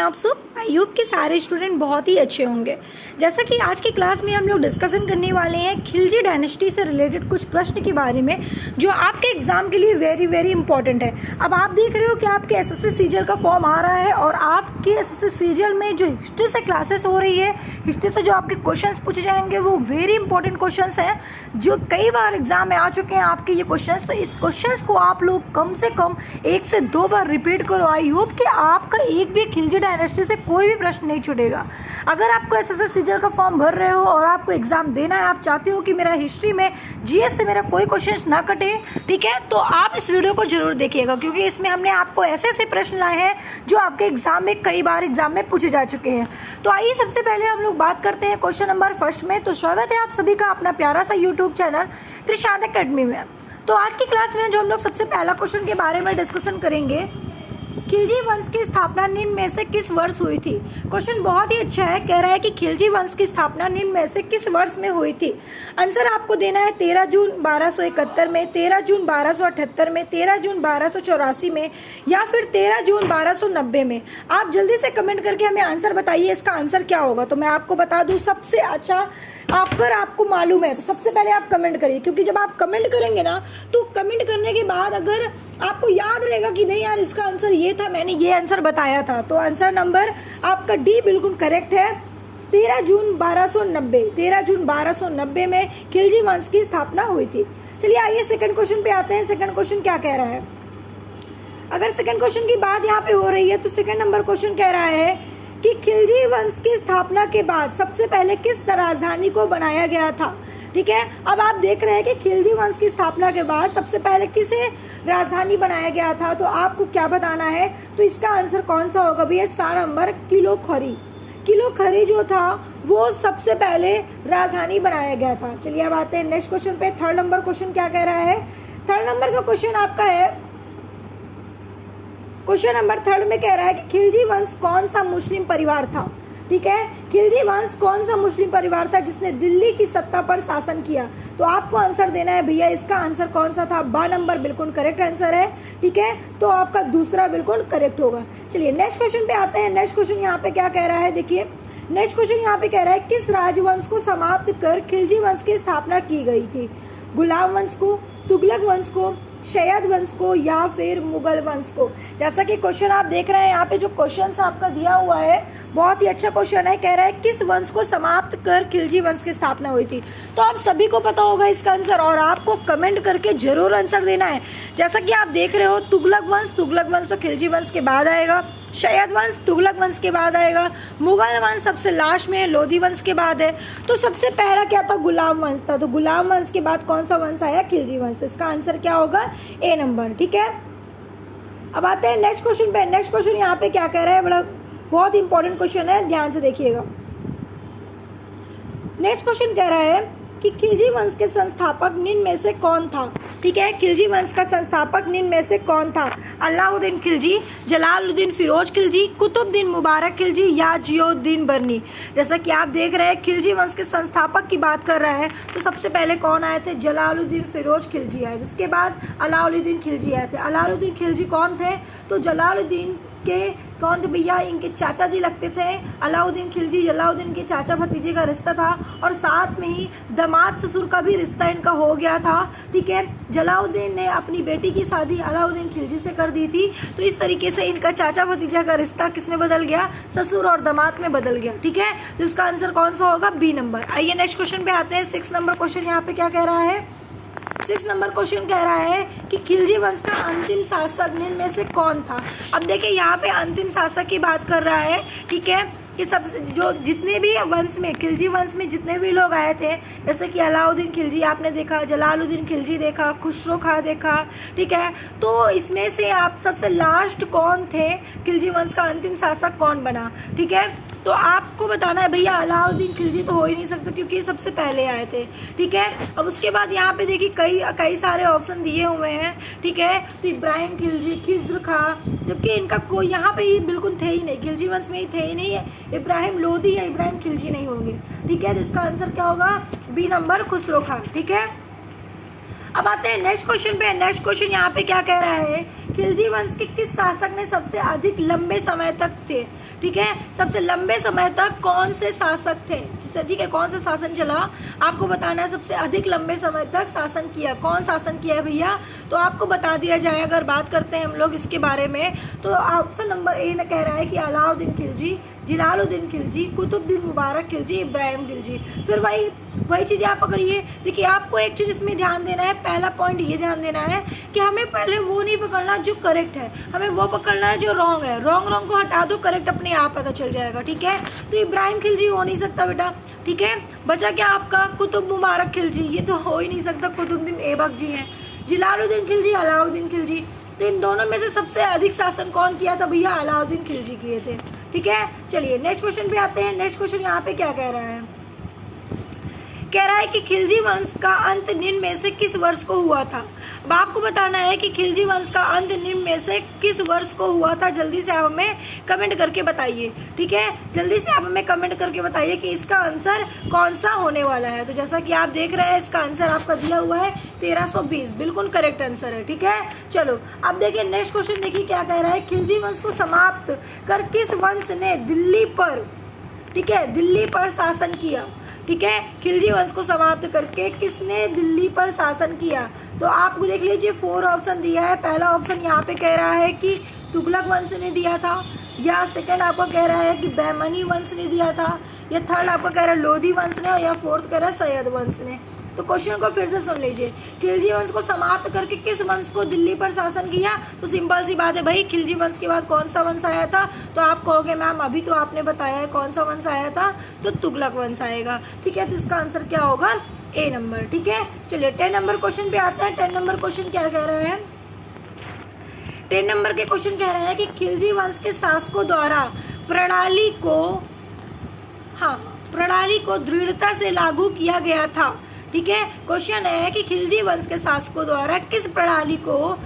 आप सब? I hope कि सारे स्टूडेंट बहुत ही अच्छे होंगे। जैसा कि आज की क्लास में हम लोग डिस्कशन करने वाले हैं खिलजी डायनेस्टी से रिलेटेड कुछ प्रश्न के बारे में जो आपके एग्जाम के लिए वेरी वेरी इंपॉर्टेंट है। अब आप देख रहे हो कि आपके एसएससी सीजीएल का फॉर्म आ रहा है और आपके एसएससी सीजीएल में जो हिस्ट्री से क्लासेस हो रही है, हिस्ट्री से जो आपके क्वेश्चंस पूछे जाएंगे वो वेरी इंपॉर्टेंट क्वेश्चंस हैं जो कई बार एग्जाम में आ चुके हैं आपके ये क्वेश्चंस। तो इस क्वेश्चंस को आप लोग कम से कम 1 से 2 बार रिपीट करो। आई होप कि आपका एक भी खिलजी डायनेस्टी से कोई भी प्रश्न नहीं छूटेगा। अगर आपको एसएससी सीजीएल का फॉर्म भर रहे हो और आपको एग्जाम देना है, आप चाहते हो कि मेरा हिस्ट्री में जीएस से मेरा कोई क्वेश्चन ना कटे, ठीक है, तो आप इस वीडियो को जरूर देखिएगा क्योंकि इसमें हमने आपको ऐसे ऐसे प्रश्न लाए हैं जो आपके एग्जाम में कई बार एग्जाम में पूछे जा चुके हैं। तो आइए सबसे पहले हम लोग बात करते हैं क्वेश्चन नंबर फर्स्ट में। तो स्वागत है आप सभी का अपना प्यारा सा यूट्यूब चैनल त्रिशांत एकेडमी में। तो आज की क्लास में जो हम लोग सबसे पहला क्वेश्चन के बारे में डिस्कशन करेंगे, खिलजी वंश की स्थापना निम्न में से किस वर्ष हुई थी। क्वेश्चन बहुत ही अच्छा है, कह रहा है कि खिलजी वंश की स्थापना निम्न में से किस वर्ष में हुई थी। आंसर आपको देना है 13 जून 1271 में, 13 जून 1278 में, 13 जून 1284 में या फिर 13 जून 1290 में। आप जल्दी से कमेंट करके हमें आंसर बताइए, इसका आंसर क्या होगा। तो मैं आपको बता दूं, सबसे अच्छा अगर आपको मालूम है तो सबसे पहले आप कमेंट करिए, क्योंकि जब आप कमेंट करेंगे ना तो कमेंट करने के बाद अगर आपको याद रहेगा कि नहीं यार इसका आंसर ये था, मैंने ये आंसर बताया था, तो आंसर नंबर आपका डी बिल्कुल करेक्ट है। 13 जून 1290, 13 जून 1290 में खिलजी वंश की स्थापना हुई थी। चलिए आइए सेकंड क्वेश्चन पे आते हैं। सेकंड क्वेश्चन क्या कह रहा है। अगर सेकंड क्वेश्चन की बात यहाँ पे हो रही है तो सेकंड नंबर क्वेश्चन कह रहा है कि खिलजी वंश की स्थापना के बाद सबसे पहले किस राजधानी को बनाया गया था। ठीक है, अब आप देख रहे हैं कि खिलजी वंश की स्थापना के बाद सबसे पहले किसे राजधानी बनाया गया था, तो आपको क्या बताना है। तो इसका आंसर कौन सा होगा भैया, सा नंबर किलोखरी। किलोखरी जो था वो सबसे पहले राजधानी बनाया गया था। चलिए अब आते हैं नेक्स्ट क्वेश्चन पे। थर्ड नंबर क्वेश्चन क्या कह रहा है। थर्ड नंबर का क्वेश्चन आपका है, क्वेश्चन नंबर थर्ड में कह रहा है कि खिलजी वंश कौन सा मुस्लिम परिवार था। ठीक है, खिलजी वंश कौन सा मुस्लिम परिवार था जिसने दिल्ली की सत्ता पर शासन किया। तो आपको आंसर देना है भैया, इसका आंसर कौन सा था। बा नंबर बिल्कुल करेक्ट आंसर है। ठीक है, तो आपका दूसरा बिल्कुल करेक्ट होगा। चलिए नेक्स्ट क्वेश्चन पे आते हैं। नेक्स्ट क्वेश्चन यहाँ पे क्या कह रहा है, देखिए नेक्स्ट क्वेश्चन यहाँ पे कह रहा है किस राजवंश को समाप्त कर खिलजी वंश की स्थापना की गई थी। गुलाम वंश को, तुगलक वंश को, शैयद वंश को या फिर मुगल वंश को। जैसा कि क्वेश्चन आप देख रहे हैं यहाँ पे जो क्वेश्चन आपका दिया हुआ है बहुत ही अच्छा क्वेश्चन है। कह रहा है किस वंश को समाप्त कर खिलजी वंश की स्थापना हुई थी। तो आप सभी को पता होगा इसका आंसर और आपको कमेंट करके जरूर आंसर देना है। जैसा कि आप देख रहे हो तुगलक वंश तो खिलजी वंश के बाद आएगा, शैयद वंश तुगलक वंश के बाद आएगा, मुगल वंश सबसे लास्ट में है, लोधी वंश के बाद है। तो सबसे पहला क्या था, गुलाम वंश था। तो गुलाम वंश के बाद कौन सा वंश आया, खिलजी वंश। तो इसका आंसर क्या होगा, ए नंबर। ठीक है, अब आते हैं नेक्स्ट क्वेश्चन पे। नेक्स्ट क्वेश्चन यहाँ पे क्या कह रहा है, बड़ा बहुत इंपॉर्टेंट क्वेश्चन है, ध्यान से देखिएगा। नेक्स्ट क्वेश्चन कह रहा है कि खिलजी वंश के संस्थापक निम्न में से कौन था। ठीक है, खिलजी वंश का संस्थापक निम्न में से कौन था। अलाउद्दीन खिलजी, जलालुद्दीन फिरोज खिलजी, कुतुबुद्दीन मुबारक खिलजी या जियाउद्दीन बर्नी। जैसा कि आप देख रहे हैं खिलजी वंश के संस्थापक की बात कर रहा है तो सबसे पहले कौन आए थे, जलालुद्दीन फिरोज खिलजी आए। उसके बाद अलाउद्दीन खिलजी आए थे। अलाउद्दीन खिलजी कौन थे, तो जलालुद्दीन के कौन थे भैया, इनके चाचा जी लगते थे। अलाउद्दीन खिलजी जलालुद्दीन के चाचा भतीजे का रिश्ता था और साथ में ही दामाद ससुर का भी रिश्ता इनका हो गया था। ठीक है, जलालुद्दीन ने अपनी बेटी की शादी अलाउद्दीन खिलजी से कर दी थी। तो इस तरीके से इनका चाचा भतीजा का रिश्ता किसमें बदल गया, ससुर और दामाद में बदल गया। ठीक है, तो इसका आंसर कौन सा होगा, बी नंबर। आइए नेक्स्ट क्वेश्चन पे आते हैं। 6 नंबर क्वेश्चन यहाँ पे क्या कह रहा है। 6 नंबर क्वेश्चन कह रहा है कि खिलजी वंश का अंतिम शासक निम्न में से कौन था। अब देखिए यहाँ पे अंतिम शासक की बात कर रहा है। ठीक है, कि सबसे जो जितने भी वंश में, खिलजी वंश में जितने भी लोग आए थे, जैसे कि अलाउद्दीन खिलजी आपने देखा, जलालुद्दीन खिलजी देखा, खुसरो खां देखा। ठीक है, तो इसमें से आप सबसे लास्ट कौन थे, खिलजी वंश का अंतिम शासक कौन बना। ठीक है, तो आपको बताना है भैया अलाउद्दीन खिलजी तो हो ही नहीं सकता क्योंकि ये सबसे पहले आए थे। ठीक है, अब उसके बाद यहाँ पे देखिए कई सारे ऑप्शन दिए हुए हैं। ठीक है, तो इब्राहिम खिलजी, खिज्र खां, जबकि इनका कोई यहाँ पे ही बिल्कुल थे ही नहीं, खिलजी वंश में ही थे ही नहीं है। इब्राहिम लोधी या इब्राहिम खिलजी नहीं होंगे। ठीक है, तो इसका आंसर क्या होगा, बी नंबर, खुसरो खां। ठीक है, अब आते हैं नेक्स्ट क्वेश्चन पे। नेक्स्ट क्वेश्चन यहाँ पे क्या कह रहा है, खिलजी वंश के किस शासक ने सबसे अधिक लंबे समय तक थे। ठीक है। सबसे लंबे समय तक कौन से शासक थे, ठीक है, कौन सा शासन चला आपको बताना है। सबसे अधिक लंबे समय तक शासन किया, कौन शासन किया है भैया, तो आपको बता दिया जाए। अगर बात करते हैं हम लोग इसके बारे में, तो ऑप्शन नंबर ए कह रहा है कि अलाउद्दीन खिलजी, जलालुद्दीन खिलजी, कुतुबुद्दीन मुबारक खिलजी, इब्राहिम खिलजी। फिर वही चीज़ें आप पकड़िए। देखिए आपको एक चीज़ इसमें ध्यान देना है, पहला पॉइंट ये ध्यान देना है कि हमें पहले वो नहीं पकड़ना जो करेक्ट है, हमें वो पकड़ना है जो रॉन्ग है। रॉन्ग को हटा दो, करेक्ट अपने आप पता चल जाएगा, ठीक है। तो इब्राहिम खिलजी हो नहीं सकता बेटा, ठीक है। बचा क्या आपका, कुतुब मुबारक खिलजी, ये तो हो ही नहीं सकता, कुतुबुद्दीन ऐबक जी हैं। जलालुद्दीन खिलजी, अलाउद्दीन खिलजी, तो इन दोनों में से सबसे अधिक शासन कौन किया था भैया, अलाउद्दीन खिलजी किए थे, ठीक है। चलिए नेक्स्ट क्वेश्चन पे आते हैं। नेक्स्ट क्वेश्चन यहाँ पे क्या कह रहा है, कह रहा है कि खिलजी वंश का अंत निम्न में से किस वर्ष को हुआ था। अब आपको बताना है कि खिलजी वंश का अंत निम्न में से किस वर्ष को हुआ था। जल्दी से आप हमें कमेंट करके बताइए, ठीक है। जल्दी से आप हमें कमेंट करके बताइए कि इसका आंसर कौन सा होने वाला है। तो जैसा कि आप देख रहे हैं इसका आंसर आपका दिया हुआ है 1320, बिल्कुल करेक्ट आंसर है, ठीक है। चलो अब देखिए नेक्स्ट क्वेश्चन, देखिए क्या कह रहा है। खिलजी वंश को समाप्त कर किस वंश ने दिल्ली पर, ठीक है, दिल्ली पर शासन किया, ठीक है। खिलजी वंश को समाप्त करके किसने दिल्ली पर शासन किया, तो आपको देख लीजिए 4 ऑप्शन दिया है। पहला ऑप्शन यहाँ पे कह रहा है कि तुगलक वंश ने दिया था, या सेकंड आपको कह रहा है कि बहमनी वंश ने दिया था, या थर्ड आपको कह रहा है लोधी वंश ने, या फोर्थ कह रहा है सैयद वंश ने। तो क्वेश्चन को फिर से सुन लीजिए, खिलजी वंश को समाप्त करके किस वंश को दिल्ली पर शासन किया। तो सिंपल सी बात है भाई, खिलजी वंश के बाद कौन सा वंश आया था, तो आप कहोगे मैम अभी तो आपने बताया है कौन सा वंश आया था, तो तुगलक वंश आएगा, ठीक है। तो इसका आंसर क्या होगा, ए नंबर, ठीक है। चलिए 10 नंबर क्वेश्चन पे आते हैं। 10 नंबर क्वेश्चन क्या कह रहा है, 10 नंबर के क्वेश्चन कह रहे हैं कि खिलजी वंश के शासकों द्वारा प्रणाली को दृढ़ता से लागू किया गया था, ठीक है। क्वेश्चन है कि खिलजी वंश के शासकों द्वारा किस प्रणाली को,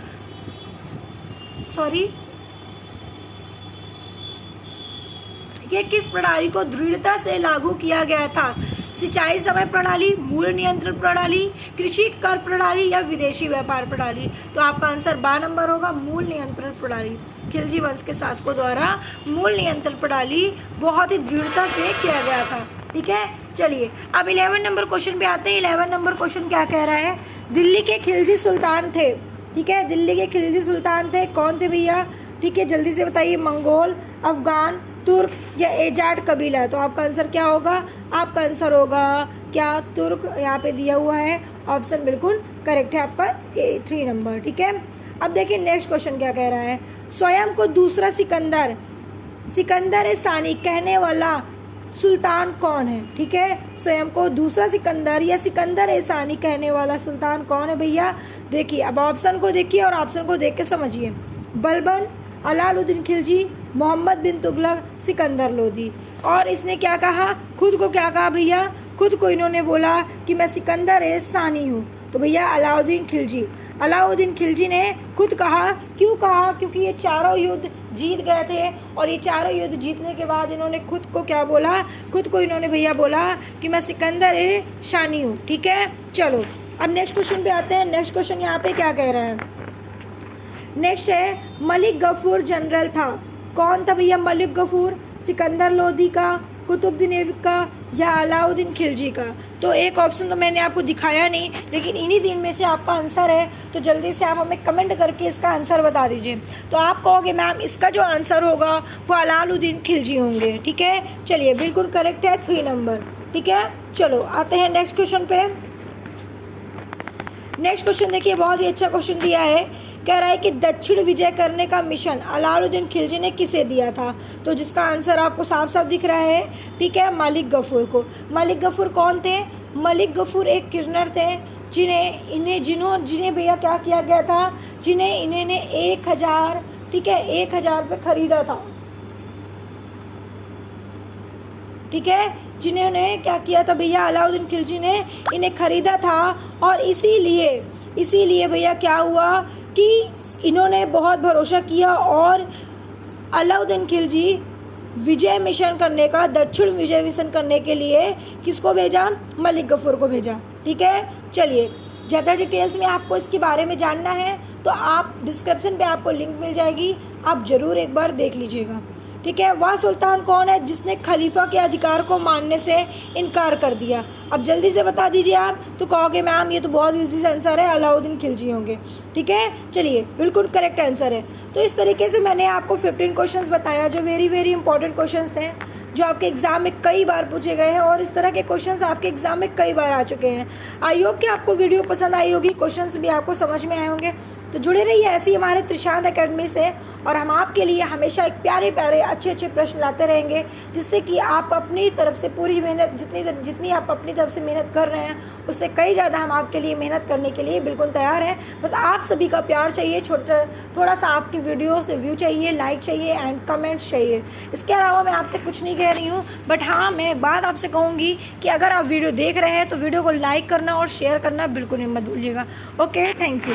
ठीक है, किस प्रणाली को दृढ़ता से लागू किया गया था। सिंचाई समय प्रणाली, मूल नियंत्रण प्रणाली, कृषि कर प्रणाली, या विदेशी व्यापार प्रणाली। तो आपका आंसर 12 नंबर होगा, मूल नियंत्रण प्रणाली। खिलजी वंश के शासकों द्वारा मूल नियंत्रण प्रणाली बहुत ही दृढ़ता से किया गया था, ठीक है। चलिए अब 11 नंबर क्वेश्चन पे आते हैं। 11 नंबर क्वेश्चन क्या कह रहा है, दिल्ली के खिलजी सुल्तान थे, ठीक है। दिल्ली के खिलजी सुल्तान थे, कौन थे भैया, ठीक है, जल्दी से बताइए, मंगोल, अफगान, तुर्क, या एजाट कबीला। तो आपका आंसर क्या होगा, आपका आंसर होगा क्या, तुर्क, यहाँ पे दिया हुआ है, ऑप्शन बिल्कुल करेक्ट है आपका 3 नंबर, ठीक है। अब देखिए नेक्स्ट क्वेश्चन क्या कह रहा है, स्वयं को दूसरा सिकंदर सानी कहने वाला सुल्तान कौन है, ठीक है। स्वयं को दूसरा सिकंदर या सिकंदर सानी कहने वाला सुल्तान कौन है भैया। देखिए अब ऑप्शन को देखिए और ऑप्शन को देख के समझिए, बलबन, अलाउद्दीन खिलजी, मोहम्मद बिन तुगलक, सिकंदर लोदी। और इसने क्या कहा, खुद को क्या कहा भैया, खुद को इन्होंने बोला कि मैं सिकंदर सानी हूँ। तो भैया अलाउद्दीन खिलजी ने खुद कहा, क्यों कहा, क्योंकि ये चारों युद्ध जीत गए थे, और ये चारों युद्ध जीतने के बाद इन्होंने खुद को क्या बोला, खुद को इन्होंने भैया बोला कि मैं सिकंदर शानी हूँ, ठीक है। चलो अब नेक्स्ट क्वेश्चन पे आते हैं। नेक्स्ट क्वेश्चन यहाँ पे क्या कह रहा है, नेक्स्ट है मलिक गफूर जनरल था, कौन था भैया मलिक गफूर, सिकंदर लोदी का, कुतुबुद्दीन ऐबक का, या अलाउद्दीन खिलजी का। तो एक ऑप्शन तो मैंने आपको दिखाया नहीं, लेकिन इन्हीं दिन में से आपका आंसर है, तो जल्दी से आप हमें कमेंट करके इसका आंसर बता दीजिए। तो आप कहोगे मैम इसका जो आंसर होगा वो अलाउद्दीन खिलजी होंगे, ठीक है। चलिए बिल्कुल करेक्ट है, 3 नंबर, ठीक है। चलो आते हैं नेक्स्ट क्वेश्चन पे। नेक्स्ट क्वेश्चन देखिए, बहुत ही अच्छा क्वेश्चन दिया है, कह रहा है कि दक्षिण विजय करने का मिशन अलाउद्दीन खिलजी ने किसे दिया था। तो जिसका आंसर आपको साफ साफ दिख रहा है, ठीक है, मलिक गफूर को। मलिक गफूर कौन थे, मलिक गफूर एक किन्नर थे, जिन्हें भैया क्या किया गया था, जिन्हें इन्होंने 1000, ठीक है, 1000 पे खरीदा था, ठीक है, जिन्होंने क्या किया था भैया, अलाउद्दीन खिलजी ने इन्हें खरीदा था। और इसीलिए भैया क्या हुआ कि इन्होंने बहुत भरोसा किया और अलाउद्दीन खिलजी विजय मिशन करने का, दक्षिण विजय मिशन करने के लिए किसको भेजा, मलिक गफूर को भेजा, ठीक है। चलिए ज़्यादा डिटेल्स में आपको इसके बारे में जानना है तो आप डिस्क्रिप्शन पे आपको लिंक मिल जाएगी, आप ज़रूर एक बार देख लीजिएगा, ठीक है। वह सुल्तान कौन है जिसने खलीफा के अधिकार को मानने से इनकार कर दिया? अब जल्दी से बता दीजिए आप। तो कहोगे मैम ये तो बहुत इजी आंसर है, अलाउद्दीन खिलजी होंगे। ठीक है, चलिए बिल्कुल करेक्ट आंसर है। तो इस तरीके से मैंने आपको 15 क्वेश्चंस बताया जो वेरी वेरी इंपॉर्टेंट क्वेश्चंस थे, जो आपके एग्जाम में कई बार पूछे गए हैं और इस तरह के क्वेश्चंस आपके एग्जाम में कई बार आ चुके हैं। आई होप कि आपको वीडियो पसंद आई होगी, क्वेश्चंस भी आपको समझ में आए होंगे। तो जुड़े रहिए ऐसे ही हमारे त्रिशांत एकेडमी से, और हम आपके लिए हमेशा एक प्यारे प्यारे अच्छे अच्छे प्रश्न लाते रहेंगे, जिससे कि आप अपनी तरफ से पूरी मेहनत जितनी आप अपनी तरफ से मेहनत कर रहे हैं उससे कई ज़्यादा हम आपके लिए मेहनत करने के लिए बिल्कुल तैयार हैं। बस आप सभी का प्यार चाहिए, थोड़ा सा आपकी वीडियो से व्यू चाहिए, लाइक चाहिए एंड कमेंट्स चाहिए। इसके अलावा मैं आपसे कुछ नहीं कह रही हूँ, बट हाँ मैं एक बात आपसे कहूँगी कि अगर आप वीडियो देख रहे हैं तो वीडियो को लाइक करना और शेयर करना बिल्कुल मत भूलिएगा। Okay, thank you.